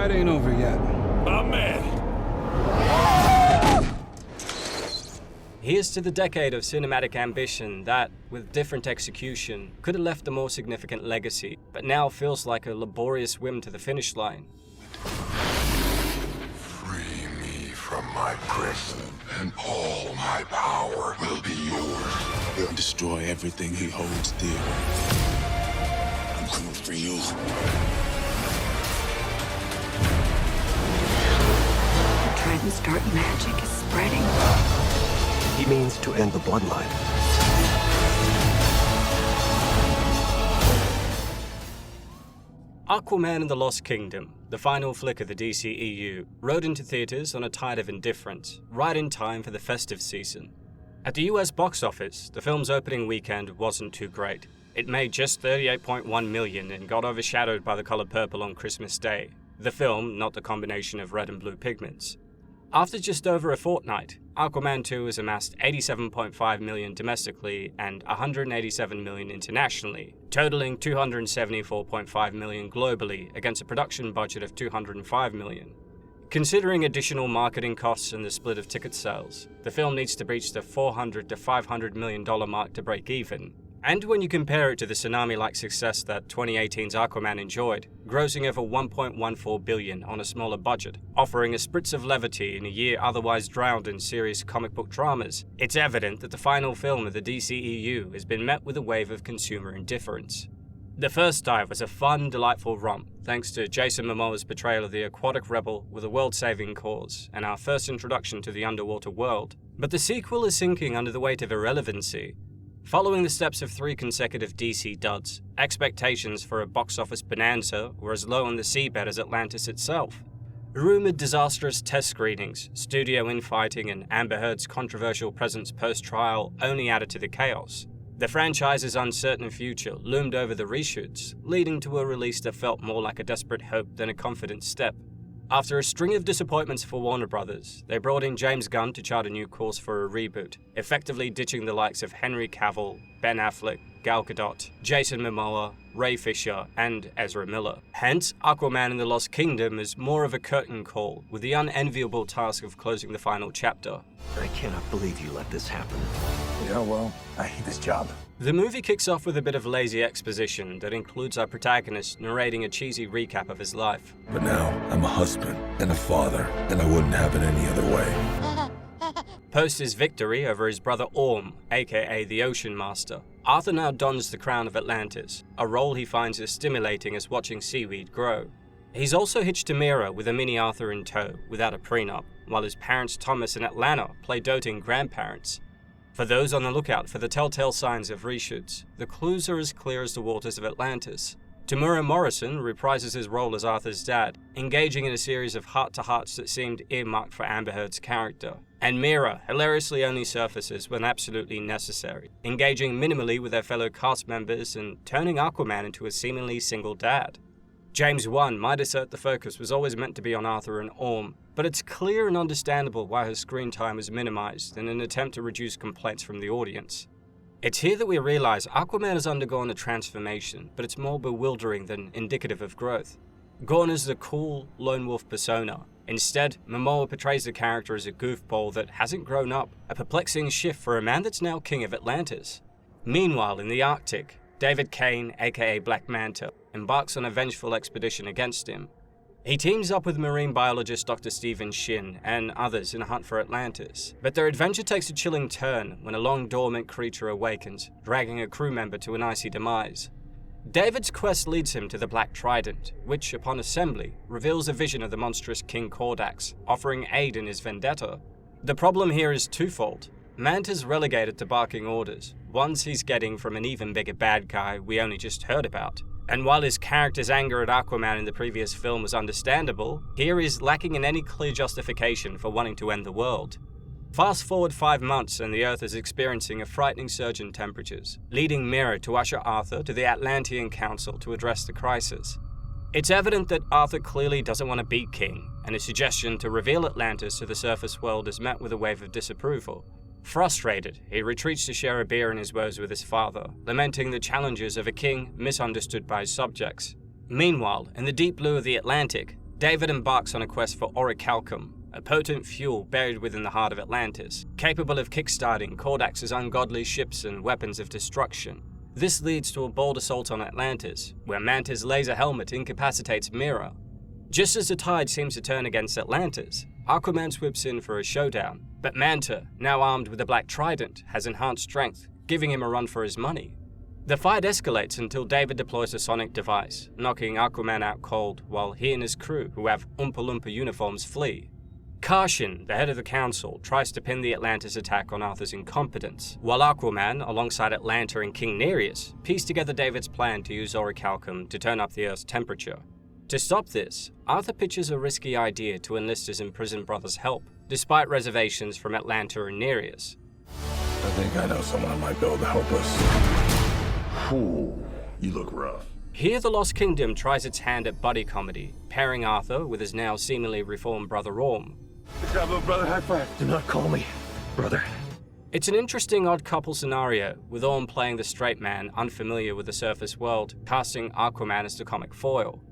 Ride ain't over yet. My man. Here's to the decade of cinematic ambition that, with different execution, could have left a more significant legacy, but now feels like a laborious swim to the finish line. Free me from my prison, and all my power will be yours. He'll destroy everything he holds dear. I'm coming for you. The trident's dark magic is spreading. He means to end the bloodline. Aquaman and the Lost Kingdom, the final flick of the DCEU, rode into theaters on a tide of indifference, right in time for the festive season. At the US box office, the film's opening weekend wasn't too great. It made just $38.1 million and got overshadowed by the color purple on Christmas Day. The film, not the combination of red and blue pigments. After just over a fortnight, Aquaman 2 has amassed $87.5 million domestically and $187 million internationally, totaling $274.5 million globally against a production budget of $205 million. Considering additional marketing costs and the split of ticket sales, the film needs to breach the $400 to $500 million mark to break even. And when you compare it to the tsunami-like success that 2018's Aquaman enjoyed, grossing over $1.14 billion on a smaller budget, offering a spritz of levity in a year otherwise drowned in serious comic book dramas, it's evident that the final film of the DCEU has been met with a wave of consumer indifference. The first dive was a fun, delightful romp, thanks to Jason Momoa's portrayal of the aquatic rebel with a world-saving cause, and our first introduction to the underwater world. But the sequel is sinking under the weight of irrelevancy. Following the steps of 3 consecutive DC duds, expectations for a box office bonanza were as low on the seabed as Atlantis itself. Rumored disastrous test screenings, studio infighting, and Amber Heard's controversial presence post-trial only added to the chaos. The franchise's uncertain future loomed over the reshoots, leading to a release that felt more like a desperate hope than a confident step. After a string of disappointments for Warner Brothers, they brought in James Gunn to chart a new course for a reboot, effectively ditching the likes of Henry Cavill, Ben Affleck, Gal Gadot, Jason Momoa, Ray Fisher, and Ezra Miller. Hence, Aquaman and the Lost Kingdom is more of a curtain call, with the unenviable task of closing the final chapter. I cannot believe you let this happen. Yeah, well, I hate this job. The movie kicks off with a bit of lazy exposition that includes our protagonist narrating a cheesy recap of his life. But now, I'm a husband and a father, and I wouldn't have it any other way. Post his victory over his brother Orm, aka the Ocean Master, Arthur now dons the crown of Atlantis, a role he finds as stimulating as watching seaweed grow. He's also hitched to Mira with a mini Arthur in tow, without a prenup, while his parents Thomas and Atlanta play doting grandparents. For those on the lookout for the telltale signs of reshoots, the clues are as clear as the waters of Atlantis. Tamura Morrison reprises his role as Arthur's dad, engaging in a series of heart-to-hearts that seemed earmarked for Amber Heard's character. And Mira hilariously only surfaces when absolutely necessary, engaging minimally with her fellow cast members and turning Aquaman into a seemingly single dad. James Wan might assert the focus was always meant to be on Arthur and Orm, but it's clear and understandable why her screen time is minimized in an attempt to reduce complaints from the audience. It's here that we realize Aquaman has undergone a transformation, but it's more bewildering than indicative of growth. Gone is the cool, lone wolf persona. Instead, Momoa portrays the character as a goofball that hasn't grown up, a perplexing shift for a man that's now king of Atlantis. Meanwhile, in the Arctic, David Kane, aka Black Manta, embarks on a vengeful expedition against him. He teams up with marine biologist Dr. Stephen Shin and others in a hunt for Atlantis, but their adventure takes a chilling turn when a long-dormant creature awakens, dragging a crew member to an icy demise. David's quest leads him to the Black Trident, which, upon assembly, reveals a vision of the monstrous King Kordax, offering aid in his vendetta. The problem here is twofold. Manta's relegated to barking orders, ones he's getting from an even bigger bad guy we only just heard about. And while his character's anger at Aquaman in the previous film was understandable, here he's lacking in any clear justification for wanting to end the world. Fast forward 5 months and the Earth is experiencing a frightening surge in temperatures, leading Mira to usher Arthur to the Atlantean Council to address the crisis. It's evident that Arthur clearly doesn't want to be king, and his suggestion to reveal Atlantis to the surface world is met with a wave of disapproval. Frustrated, he retreats to share a beer in his woes with his father, lamenting the challenges of a king misunderstood by his subjects. Meanwhile, in the deep blue of the Atlantic, David embarks on a quest for orichalcum, a potent fuel buried within the heart of Atlantis, capable of kickstarting Kordax's ungodly ships and weapons of destruction. This leads to a bold assault on Atlantis, where Manta's laser helmet incapacitates Mera. Just as the tide seems to turn against Atlantis, Aquaman swoops in for a showdown, but Manta, now armed with a black trident, has enhanced strength, giving him a run for his money. The fight escalates until David deploys a sonic device, knocking Aquaman out cold while he and his crew, who have Oompa Loompa uniforms, flee. Karshin, the head of the council, tries to pin the Atlantis attack on Arthur's incompetence, while Aquaman, alongside Atlanta and King Nereus, piece together David's plan to use orichalcum to turn up the Earth's temperature. To stop this, Arthur pitches a risky idea to enlist his imprisoned brother's help, despite reservations from Atlanta and Nereus. I think I know someone who might be able to help us. Ooh, you look rough. Here the Lost Kingdom tries its hand at buddy comedy, pairing Arthur with his now seemingly reformed brother Orm. Good job, little brother. High five. Do not call me brother. It's an interesting odd couple scenario, with Orm playing the straight man unfamiliar with the surface world, casting Aquaman as the comic foil.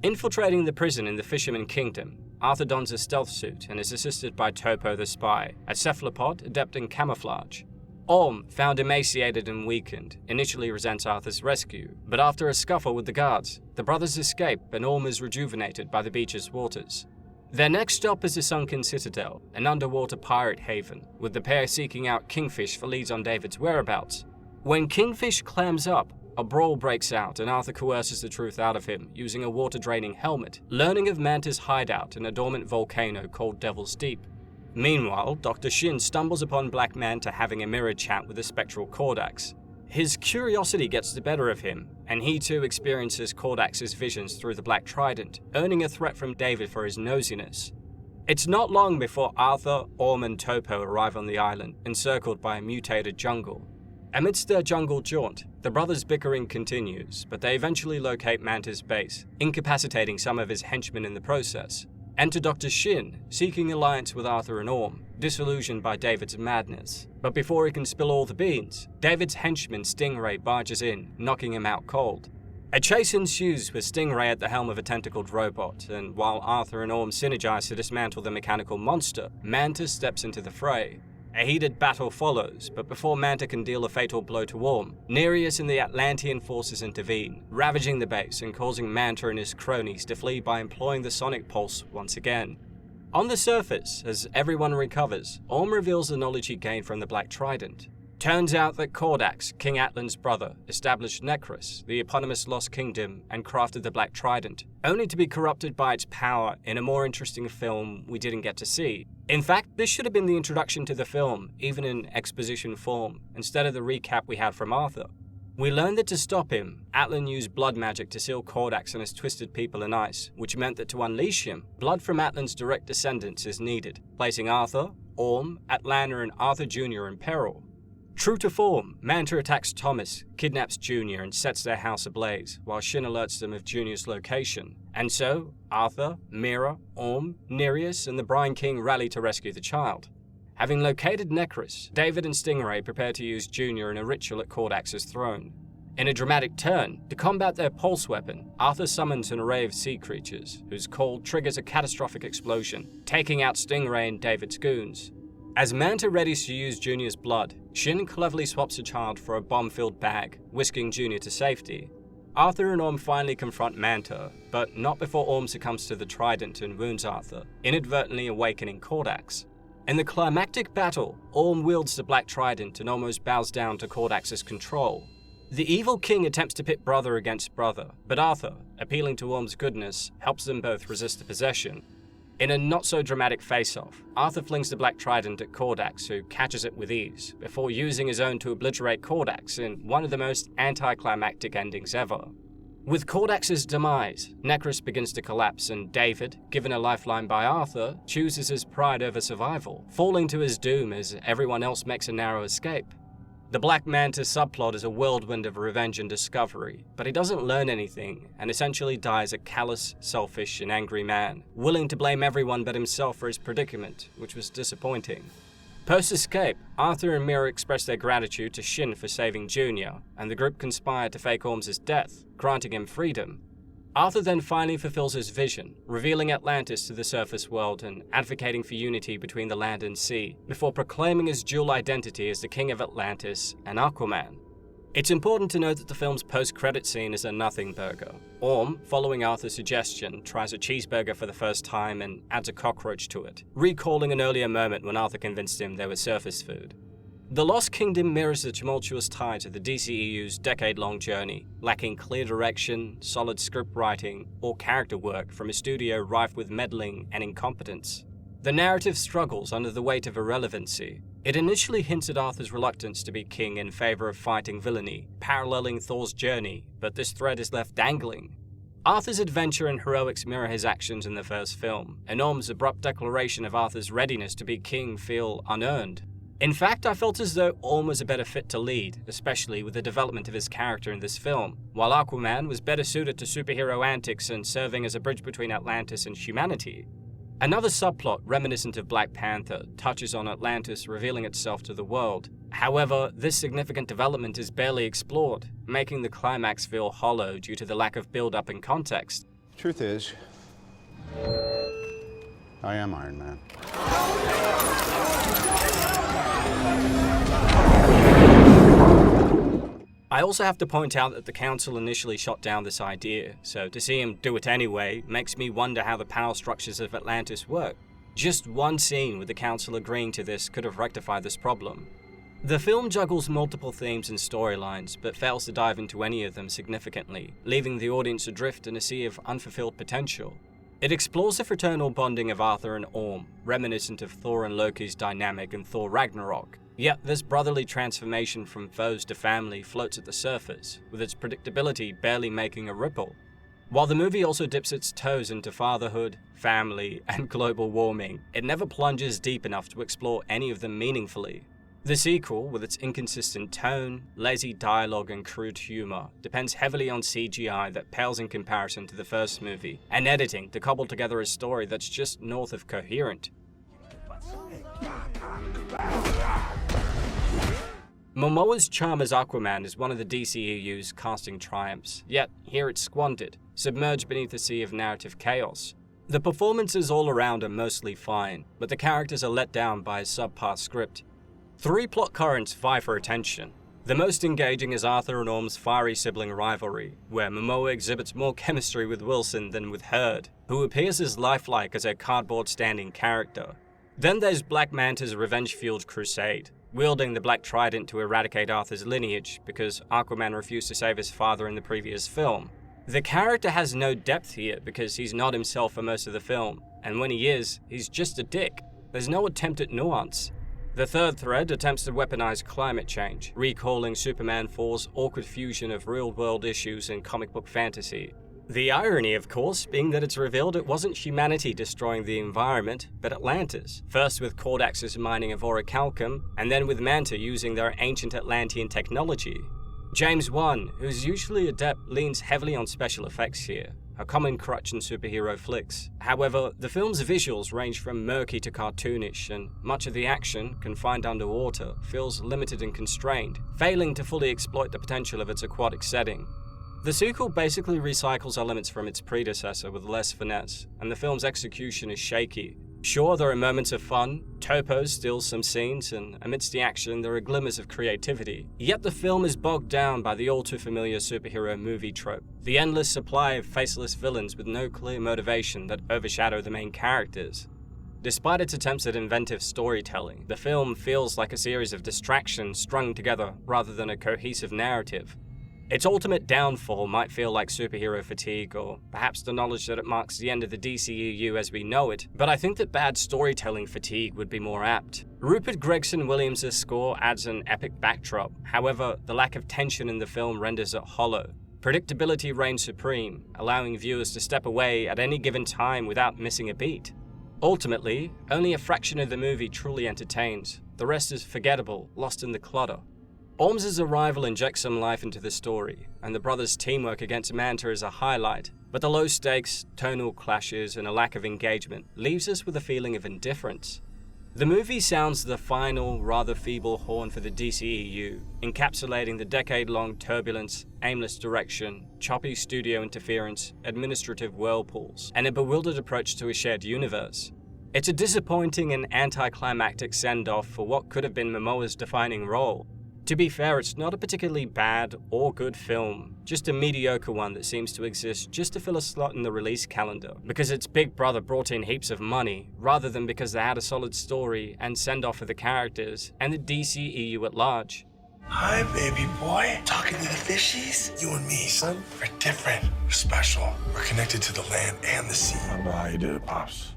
Infiltrating the prison in the Fisherman Kingdom, Arthur dons a stealth suit and is assisted by Topo the spy, a cephalopod adept in camouflage. Orm, found emaciated and weakened, initially resents Arthur's rescue, but after a scuffle with the guards, the brothers escape and Orm is rejuvenated by the beach's waters. Their next stop is the sunken citadel, an underwater pirate haven, with the pair seeking out Kingfish for leads on David's whereabouts. When Kingfish clams up, a brawl breaks out and Arthur coerces the truth out of him using a water-draining helmet, learning of Manta's hideout in a dormant volcano called Devil's Deep. Meanwhile, Dr. Shin stumbles upon Black Manta having a mirror chat with the spectral Kordax. His curiosity gets the better of him, and he too experiences Kordax's visions through the Black Trident, earning a threat from David for his nosiness. It's not long before Arthur, Orm and Topo arrive on the island, encircled by a mutated jungle. Amidst their jungle jaunt, the brothers' bickering continues, but they eventually locate Manta's base, incapacitating some of his henchmen in the process. Enter Dr. Shin, seeking alliance with Arthur and Orm, disillusioned by David's madness. But before he can spill all the beans, David's henchman Stingray barges in, knocking him out cold. A chase ensues with Stingray at the helm of a tentacled robot, and while Arthur and Orm synergize to dismantle the mechanical monster, Manta steps into the fray. A heated battle follows, but before Manta can deal a fatal blow to Orm, Nereus and the Atlantean forces intervene, ravaging the base and causing Manta and his cronies to flee by employing the sonic pulse once again. On the surface, as everyone recovers, Orm reveals the knowledge he gained from the Black Trident. Turns out that Kordax, King Atlan's brother, established Necrus, the eponymous Lost Kingdom, and crafted the Black Trident, only to be corrupted by its power in a more interesting film we didn't get to see. In fact, this should have been the introduction to the film, even in exposition form, instead of the recap we had from Arthur. We learned that to stop him, Atlan used blood magic to seal Kordax and his twisted people in ice, which meant that to unleash him, blood from Atlan's direct descendants is needed, placing Arthur, Orm, Atlanta and Arthur Jr. in peril. True to form, Manta attacks Thomas, kidnaps Junior and sets their house ablaze, while Shin alerts them of Junior's location. And so, Arthur, Mera, Orm, Nereus and the Brine King rally to rescue the child. Having located Necrus, David and Stingray prepare to use Junior in a ritual at Kordax's throne. In a dramatic turn, to combat their pulse weapon, Arthur summons an array of sea creatures, whose call triggers a catastrophic explosion, taking out Stingray and David's goons. As Manta readies to use Junior's blood, Shin cleverly swaps the child for a bomb-filled bag, whisking Junior to safety. Arthur and Orm finally confront Manta, but not before Orm succumbs to the Trident and wounds Arthur, inadvertently awakening Kordax. In the climactic battle, Orm wields the Black Trident and almost bows down to Kordax's control. The evil king attempts to pit brother against brother, but Arthur, appealing to Orm's goodness, helps them both resist the possession. In a not-so-dramatic face-off, Arthur flings the Black Trident at Kordax, who catches it with ease, before using his own to obliterate Kordax in one of the most anticlimactic endings ever. With Kordax's demise, Necrus begins to collapse and David, given a lifeline by Arthur, chooses his pride over survival, falling to his doom as everyone else makes a narrow escape. The Black Manta subplot is a whirlwind of revenge and discovery, but he doesn't learn anything and essentially dies a callous, selfish and angry man, willing to blame everyone but himself for his predicament, which was disappointing. Post-escape, Arthur and Mera express their gratitude to Shin for saving Junior, and the group conspire to fake Orm's death, granting him freedom. Arthur then finally fulfills his vision, revealing Atlantis to the surface world and advocating for unity between the land and sea, before proclaiming his dual identity as the King of Atlantis and Aquaman. It's important to note that the film's post-credit scene is a nothing burger. Orm, following Arthur's suggestion, tries a cheeseburger for the first time and adds a cockroach to it, recalling an earlier moment when Arthur convinced him they were surface food. The Lost Kingdom mirrors the tumultuous tides of the DCEU's decade-long journey, lacking clear direction, solid script writing, or character work from a studio rife with meddling and incompetence. The narrative struggles under the weight of irrelevancy. It initially hints at Arthur's reluctance to be king in favor of fighting villainy, paralleling Thor's journey, but this thread is left dangling. Arthur's adventure and heroics mirror his actions in the first film, and Orm's abrupt declaration of Arthur's readiness to be king feel unearned. In fact, I felt as though Orm was a better fit to lead, especially with the development of his character in this film, while Aquaman was better suited to superhero antics and serving as a bridge between Atlantis and humanity. Another subplot reminiscent of Black Panther touches on Atlantis revealing itself to the world. However, this significant development is barely explored, making the climax feel hollow due to the lack of build-up and context. Truth is, I am Iron Man. I also have to point out that the council initially shot down this idea, so to see him do it anyway makes me wonder how the power structures of Atlantis work. Just one scene with the council agreeing to this could have rectified this problem. The film juggles multiple themes and storylines, but fails to dive into any of them significantly, leaving the audience adrift in a sea of unfulfilled potential. It explores the fraternal bonding of Arthur and Orm, reminiscent of Thor and Loki's dynamic in Thor Ragnarok. Yet this brotherly transformation from foes to family floats at the surface, with its predictability barely making a ripple. While the movie also dips its toes into fatherhood, family, and global warming, it never plunges deep enough to explore any of them meaningfully. The sequel, with its inconsistent tone, lazy dialogue, and crude humor, depends heavily on CGI that pales in comparison to the first movie, and editing to cobble together a story that's just north of coherent. Momoa's charm as Aquaman is one of the DCEU's casting triumphs, yet here it's squandered, submerged beneath a sea of narrative chaos. The performances all around are mostly fine, but the characters are let down by a subpar script. 3 plot currents vie for attention. The most engaging is Arthur and Orm's fiery sibling rivalry, where Momoa exhibits more chemistry with Wilson than with Hurd, who appears as lifelike as a cardboard-standing character. Then there's Black Manta's revenge-fueled crusade, wielding the Black Trident to eradicate Arthur's lineage because Aquaman refused to save his father in the previous film. The character has no depth here because he's not himself for most of the film, and when he is, he's just a dick. There's no attempt at nuance. The third thread attempts to weaponize climate change, recalling Superman 4's awkward fusion of real-world issues and comic book fantasy. The irony, of course, being that it's revealed it wasn't humanity destroying the environment, but Atlantis. First with Kordax's mining of orichalcum, and then with Manta using their ancient Atlantean technology. James Wan, who's usually adept, leans heavily on special effects here, a common crutch in superhero flicks. However, the film's visuals range from murky to cartoonish, and much of the action, confined underwater, feels limited and constrained, failing to fully exploit the potential of its aquatic setting. The sequel basically recycles elements from its predecessor with less finesse, and the film's execution is shaky. Sure, there are moments of fun, Topo steals some scenes, and amidst the action there are glimmers of creativity. Yet the film is bogged down by the all-too-familiar superhero movie trope, the endless supply of faceless villains with no clear motivation that overshadow the main characters. Despite its attempts at inventive storytelling, the film feels like a series of distractions strung together rather than a cohesive narrative. Its ultimate downfall might feel like superhero fatigue, or perhaps the knowledge that it marks the end of the DCEU as we know it, but I think that bad storytelling fatigue would be more apt. Rupert Gregson-Williams' score adds an epic backdrop, however, the lack of tension in the film renders it hollow. Predictability reigns supreme, allowing viewers to step away at any given time without missing a beat. Ultimately, only a fraction of the movie truly entertains. The rest is forgettable, lost in the clutter. Orm's arrival injects some life into the story, and the brothers' teamwork against Manta is a highlight, but the low stakes, tonal clashes, and a lack of engagement leaves us with a feeling of indifference. The movie sounds the final, rather feeble horn for the DCEU, encapsulating the decade-long turbulence, aimless direction, choppy studio interference, administrative whirlpools, and a bewildered approach to a shared universe. It's a disappointing and anticlimactic send-off for what could have been Momoa's defining role. To be fair, it's not a particularly bad or good film, just a mediocre one that seems to exist just to fill a slot in the release calendar, because its big brother brought in heaps of money, rather than because they had a solid story and send-off for the characters and the DCEU at large. Hi, baby boy. Talking to the fishies? You and me, son, are different. We're special. We're connected to the land and the sea. I know how you did it, Pops.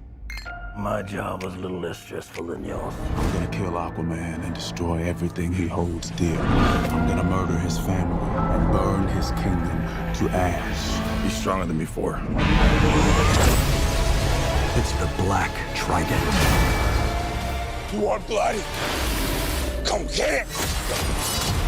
My job was a little less stressful than yours. I'm gonna kill Aquaman and destroy everything he holds dear. I'm gonna murder his family and burn his kingdom to ash. He's stronger than before. It's the Black Trident. You want blood? Come get it!